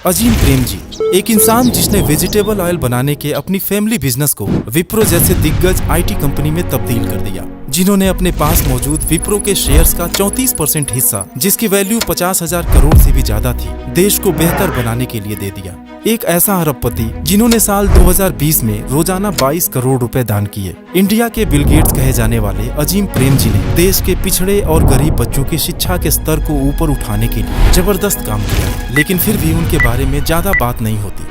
अजीम प्रेमजी एक इंसान जिसने वेजिटेबल ऑयल बनाने के अपनी फैमिली बिजनेस को विप्रो जैसे दिग्गज आईटी कंपनी में तब्दील कर दिया, जिन्होंने अपने पास मौजूद विप्रो के शेयर्स का 34% हिस्सा, जिसकी वैल्यू 50,000 करोड़ से भी ज्यादा थी, देश को बेहतर बनाने के लिए दे दिया। एक ऐसा अरबपति जिन्होंने साल 2020 में रोजाना 22 करोड़ रुपए दान किए। इंडिया के बिल गेट्स कहे जाने वाले अजीम प्रेमजी ने देश के पिछड़े और गरीब बच्चों की शिक्षा के स्तर को ऊपर उठाने के लिए जबरदस्त काम किया, लेकिन फिर भी उनके बारे में ज्यादा बात नहीं होती।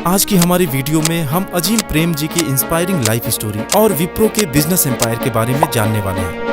आज की हमारी वीडियो में हम अजीम प्रेमजी की इंस्पायरिंग लाइफ स्टोरी और विप्रो के बिजनेस एम्पायर के बारे में जानने वाले हैं।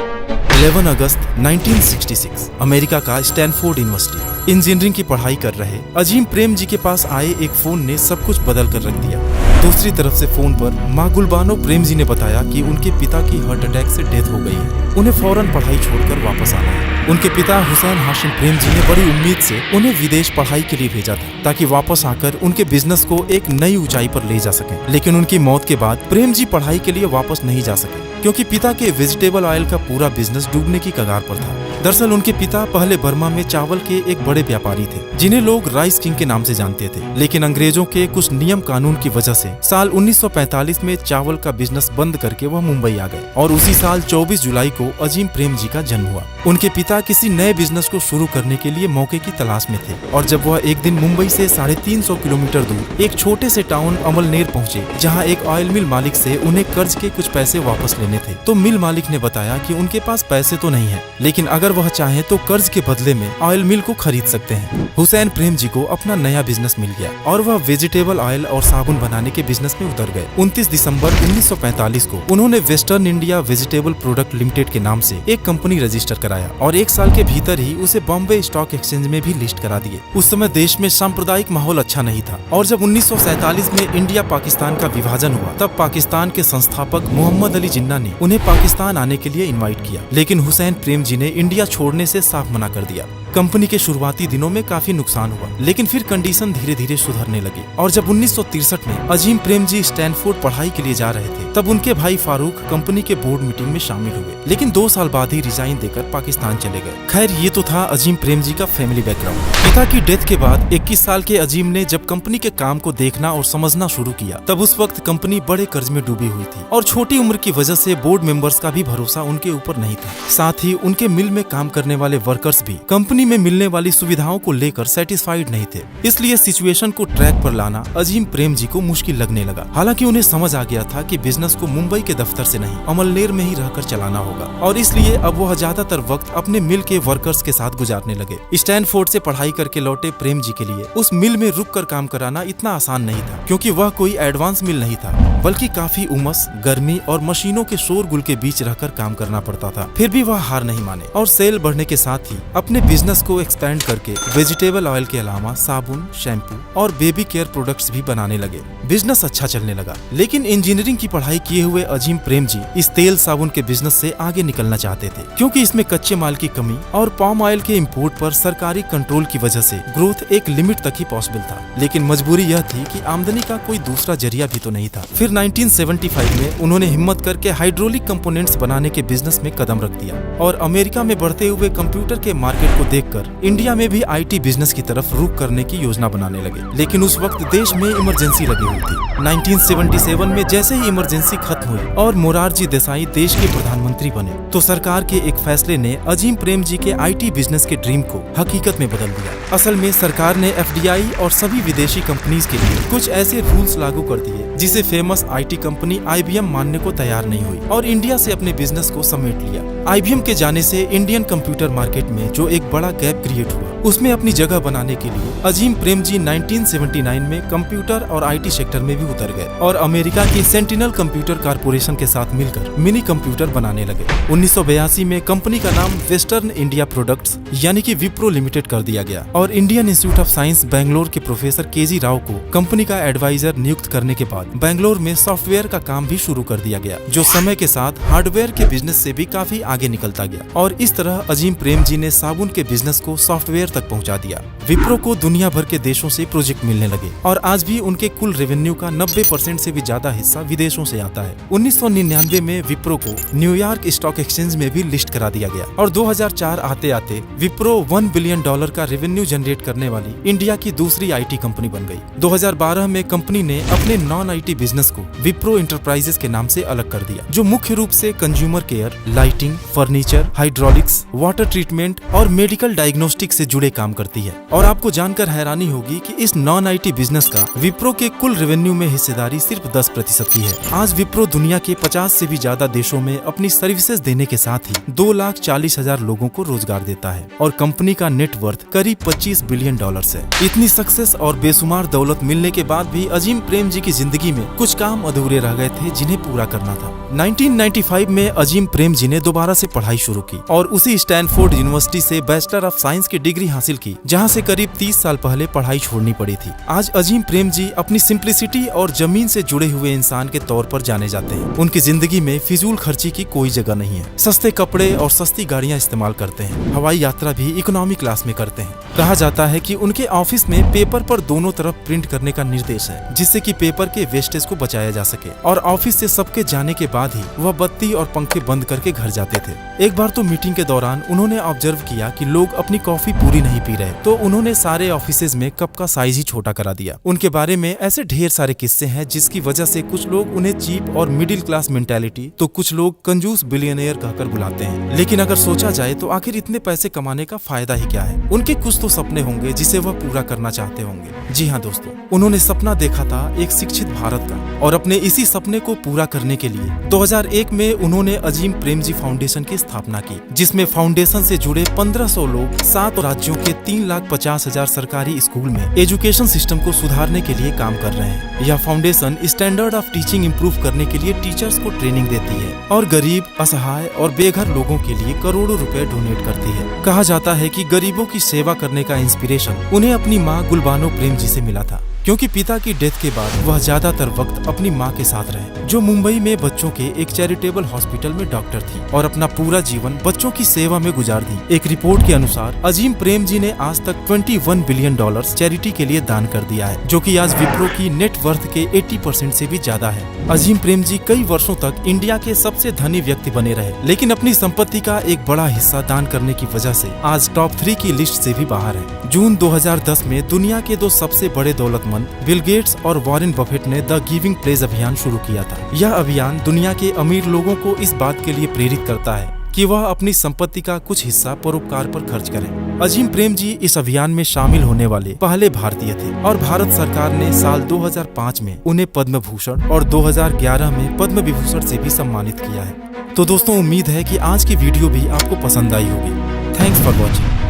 11 अगस्त 1966 अमेरिका का स्टैनफोर्ड यूनिवर्सिटी इंजीनियरिंग की पढ़ाई कर रहे अजीम प्रेमजी के पास आए एक फोन ने सब कुछ बदल कर रख दिया। दूसरी तरफ से फोन पर माँ गुलबानो प्रेमजी ने बताया कि उनके पिता की हार्ट अटैक से डेथ हो गई है, उन्हें फौरन पढ़ाई छोड़कर वापस आना है। उनके पिता हुसैन हाशिम प्रेमजी ने बड़ी उम्मीद से उन्हें विदेश पढ़ाई के लिए भेजा था, ताकि वापस आकर उनके बिजनेस को एक नई ऊंचाई पर ले जा सके। लेकिन उनकी मौत के बाद प्रेमजी पढ़ाई के लिए वापस नहीं जा सके, क्योंकि पिता के वेजिटेबल ऑयल का पूरा बिजनेस डूबने की कगार पर था। दरअसल उनके पिता पहले बर्मा में चावल के एक बड़े व्यापारी थे, जिन्हें लोग राइस किंग के नाम से जानते थे। लेकिन अंग्रेजों के कुछ नियम कानून की वजह से साल 1945 में चावल का बिजनेस बंद करके वह मुंबई आ गए, और उसी साल 24 जुलाई को अजीम प्रेमजी का जन्म हुआ। उनके पिता किसी नए बिजनेस को शुरू करने के लिए मौके की तलाश में थे, और जब वह एक दिन मुंबई से 350 किलोमीटर दूर एक छोटे से टाउन अमलनेर पहुंचे, जहां एक ऑयल मिल मालिक से उन्हें कर्ज के कुछ पैसे वापस लेने थे, तो मिल मालिक ने बताया कि उनके पास पैसे तो नहीं है, लेकिन अगर वह चाहे तो कर्ज के बदले में ऑयल मिल को खरीद सकते हैं। हुसैन प्रेमजी को अपना नया बिजनेस मिल गया, और वह वेजिटेबल ऑयल और साबुन बनाने के बिजनेस में उतर गए। 29 दिसंबर 1945 को उन्होंने western India vegetable product limited के नाम से एक कंपनी रजिस्टर कराया, और एक साल के भीतर ही उसे बॉम्बे स्टॉक एक्सचेंज में भी लिस्ट करा दिए। उस समय देश में सांप्रदायिक माहौल अच्छा नहीं था, और जब 1947 में इंडिया पाकिस्तान का विभाजन हुआ, तब पाकिस्तान के संस्थापक मोहम्मद अली जिन्ना ने उन्हें पाकिस्तान आने के लिए इनवाइट किया। लेकिन हुसैन प्रेमजी ने इंडिया छोड़ने से साफ मना कर दिया। कंपनी के शुरुआती दिनों में काफी नुकसान हुआ, लेकिन फिर कंडीशन धीरे धीरे सुधरने लगी, और जब 1963 में अजीम प्रेमजी स्टैनफोर्ड पढ़ाई के लिए जा रहे थे, तब उनके भाई फारूक कंपनी के बोर्ड मीटिंग में शामिल हुए, लेकिन 2 साल बाद ही रिजाइन देकर पाकिस्तान चले गए। खैर, ये तो था अजीम प्रेमजी का फैमिली बैकग्राउंड। पिता की डेथ के बाद 21 साल के अजीम ने जब कंपनी के काम को देखना और समझना शुरू किया, तब उस वक्त कंपनी बड़े कर्ज में डूबी हुई थी, और छोटी उम्र की वजह से बोर्ड मेंबर्स का भी भरोसा उनके ऊपर नहीं था। साथ ही उनके मिल में काम करने वाले वर्कर्स भी कंपनी में मिलने वाली सुविधाओं को लेकर सेटिस्फाइड नहीं थे। इसलिए सिचुएशन को ट्रैक पर लाना अजीम प्रेमजी को मुश्किल लगने लगा। हालांकि उन्हें समझ आ गया था कि बिजनेस को मुंबई के दफ्तर से नहीं, अमलनेर में ही रहकर चलाना होगा, और इसलिए अब वह ज्यादातर वक्त अपने मिल के वर्कर्स के साथ गुजारने लगे। स्टैनफोर्ड से पढ़ाई करके लौटे प्रेमजी के लिए उस मिल में रुक कर काम कराना इतना आसान नहीं था, क्योंकि वह कोई एडवांस मिल नहीं था, बल्कि काफी उमस, गर्मी और मशीनों के शोरगुल के बीच रहकर काम करना पड़ता था। फिर भी वह हार नहीं माने, और सेल बढ़ने के साथ ही अपने बिजनेस को एक्सपेंड करके वेजिटेबल ऑयल के अलावा साबुन, शैम्पू और बेबी केयर प्रोडक्ट्स भी बनाने लगे। बिजनेस अच्छा चलने लगा, लेकिन इंजीनियरिंग की पढ़ाई किए हुए अजीम प्रेमजी इस तेल साबुन के बिजनेस से आगे निकलना चाहते थे, क्योंकि इसमें कच्चे माल की कमी और पाम ऑयल के इंपोर्ट पर सरकारी कंट्रोल की वजह से ग्रोथ एक लिमिट तक ही पॉसिबल था। लेकिन मजबूरी यह थी कि आमदनी का कोई दूसरा जरिया भी तो नहीं था। फिर 1975 में उन्होंने हिम्मत करके हाइड्रोलिक कंपोनेंट्स बनाने के बिजनेस में कदम रख दिया, और अमेरिका में बढ़ते हुए कंप्यूटर के मार्केट को देखकर इंडिया में भी आईटी बिजनेस की तरफ रुख करने की योजना बनाने लगे। लेकिन उस वक्त देश में इमरजेंसी लगी हुई थी। 1977 में जैसे ही इमरजेंसी खत्म हुई और मोरारजी देसाई देश के प्रधानमंत्री बने, तो सरकार के एक फैसले ने अजीम प्रेमजी के आईटी बिजनेस के ड्रीम को हकीकत में बदल दिया। असल में सरकार ने एफडीआई और सभी विदेशी कंपनीज के लिए कुछ ऐसे रूल्स लागू कर दिए, जिसे फेमस आईटी कंपनी आईबीएम मानने को तैयार नहीं हुई, और इंडिया से अपने बिजनेस को समेट लिया। आईबीएम के जाने से इंडियन कंप्यूटर मार्केट में जो एक बड़ा गैप क्रिएट हुआ, उसमें अपनी जगह बनाने के लिए अजीम प्रेमजी 1979 में कंप्यूटर और आईटी सेक्टर में भी उतर गए, और अमेरिका की सेंटिनल कंप्यूटर कारपोरेशन के साथ मिलकर मिनी कंप्यूटर बनाने लगे। 1982 में कंपनी का नाम वेस्टर्न इंडिया प्रोडक्ट्स यानी कि विप्रो लिमिटेड कर दिया गया, और Indian institute of science Bangalore के प्रोफेसर केजी राव को कंपनी का एडवाइजर नियुक्त करने के बाद बैंगलोर में सॉफ्टवेयर का काम भी शुरू कर दिया गया, जो समय के साथ हार्डवेयर के बिजनेस से भी काफी आगे निकलता गया। और इस तरह अजीम प्रेमजी ने साबुन के बिजनेस को सॉफ्टवेयर तक पहुंचा दिया। विप्रो को दुनिया भर के देशों से प्रोजेक्ट मिलने लगे और आज भी उनके कुल रेवेन्यू का 90% से भी ज्यादा हिस्सा विदेशों से आता है। 1999 में विप्रो को न्यूयॉर्क स्टॉक एक्सचेंज में भी लिस्ट करा दिया गया और 2004 आते आते विप्रो $1 बिलियन का रेवेन्यू जनरेट करने वाली इंडिया की दूसरी IT कंपनी बन गई। 2012 में कंपनी ने अपने नॉन IT बिजनेस को विप्रो इंटरप्राइजेस के नाम से अलग कर दिया, जो मुख्य रूप से consumer care, lighting, furniture, hydraulics, water treatment और मेडिकल डायग्नोस्टिक से जुड़े काम करती है। और आपको जानकर हैरानी होगी कि इस नॉन IT बिजनेस का विप्रो के कुल रेवेन्यू में हिस्सेदारी सिर्फ 10% की है। आज विप्रो दुनिया के 50 से भी ज्यादा देशों में अपनी सर्विसेज देने के साथ ही 2,40,000 लोगों को रोजगार देता है और कंपनी का नेटवर्थ करीब $25 बिलियन है। इतनी सक्सेस और बेशुमार दौलत मिलने के बाद भी अजीम प्रेम जी की जिंदगी में कुछ काम अधूरे रह गए थे जिन्हें पूरा करना था। 1995 में अजीम प्रेम जी ने दोबारा से पढ़ाई शुरू की और उसी स्टैनफोर्ड यूनिवर्सिटी से बैचलर ऑफ साइंस की डिग्री हासिल की, जहां से करीब 30 साल पहले पढ़ाई छोड़नी पड़ी थी। आज अजीम प्रेम जी अपनी सिंप्लिसिटी और जमीन से जुड़े हुए इंसान के तौर पर जाने जाते हैं। उनकी जिंदगी में फिजूल खर्ची की कोई जगह नहीं है। सस्ते कपड़े और सस्ती गाड़ियां इस्तेमाल करते हैं। हवाई यात्रा भी इकोनॉमी क्लास में करते हैं। कहा जाता है कि उनके ऑफिस में पेपर पर दोनों तरफ प्रिंट करने का निर्देश है, जिससे कि पेपर के वेस्टेज को बचाया जा सके। और ऑफिस से सबके जाने के बाद ही वह बत्ती और पंखे बंद करके घर जाते थे। एक बार तो मीटिंग के दौरान उन्होंने ऑब्जर्व किया कि लोग अपनी कॉफी पूरी नहीं पी रहे, तो उन्होंने सारे ऑफिसेज में कप का साइज ही छोटा करा दिया। उनके बारे में ऐसे ढेर सारे किस्से हैं जिसकी वजह से कुछ लोग उन्हें चीप और मिडिल क्लास मेंटालिटी, तो कुछ लोग कंजूस बिलियनियर कहकर बुलाते हैं। लेकिन अगर सोचा जाए तो आखिर इतने पैसे कमाने का फायदा ही क्या है? उनके कुछ तो सपने होंगे जिसे वह पूरा करना चाहते होंगे। जी हाँ दोस्तों, उन्होंने सपना देखा था एक शिक्षित भारत का, और अपने इसी सपने को पूरा करने के लिए 2001 में उन्होंने अजीम प्रेम जी फाउंडेशन की स्थापना की, जिसमें फाउंडेशन से जुड़े 1500 लोग 7 राज्यों के 3,50,000 सरकारी स्कूल में एजुकेशन सिस्टम को सुधारने के लिए काम कर रहे हैं। यह foundation standard of teaching improve करने के लिए टीचर्स को ट्रेनिंग देती है और गरीब, असहाय और बेघर लोगों के लिए करोड़ों रुपए डोनेट करती है। कहा जाता है कि गरीबों की सेवा करने का इंस्पिरेशन उन्हें अपनी माँ गुलबानो प्रेम जी से मिला था, क्योंकि पिता की डेथ के बाद वह ज्यादातर वक्त अपनी मां के साथ रहे, जो मुंबई में बच्चों के एक चैरिटेबल हॉस्पिटल में डॉक्टर थी और अपना पूरा जीवन बच्चों की सेवा में गुजार दी। एक रिपोर्ट के अनुसार अजीम प्रेम जी ने आज तक $21 बिलियन चैरिटी के लिए दान कर दिया है, जो कि आज विप्रो की नेटवर्थ के 80% से भी ज्यादा है। अजीम प्रेम जी कई वर्षों तक इंडिया के सबसे धनी व्यक्ति बने रहे, लेकिन अपनी संपत्ति का एक बड़ा हिस्सा दान करने की वजह से आज टॉप 3 की लिस्ट से भी बाहर है। जून 2010 में दुनिया के 2 सबसे बड़े दौलतमंद बिल गेट्स और वॉरेन बफेट ने द गिविंग प्लेज अभियान शुरू किया था। यह अभियान दुनिया के अमीर लोगों को इस बात के लिए प्रेरित करता है कि वह अपनी संपत्ति का कुछ हिस्सा परोपकार पर खर्च करें। अजीम प्रेम जी इस अभियान में शामिल होने वाले पहले भारतीय थे और भारत सरकार ने साल 2005 में उन्हें पद्म भूषण और 2011 में पद्म विभूषण से भी सम्मानित किया है। तो दोस्तों, उम्मीद है कि आज की वीडियो भी आपको पसंद आई होगी। Thanks for watching.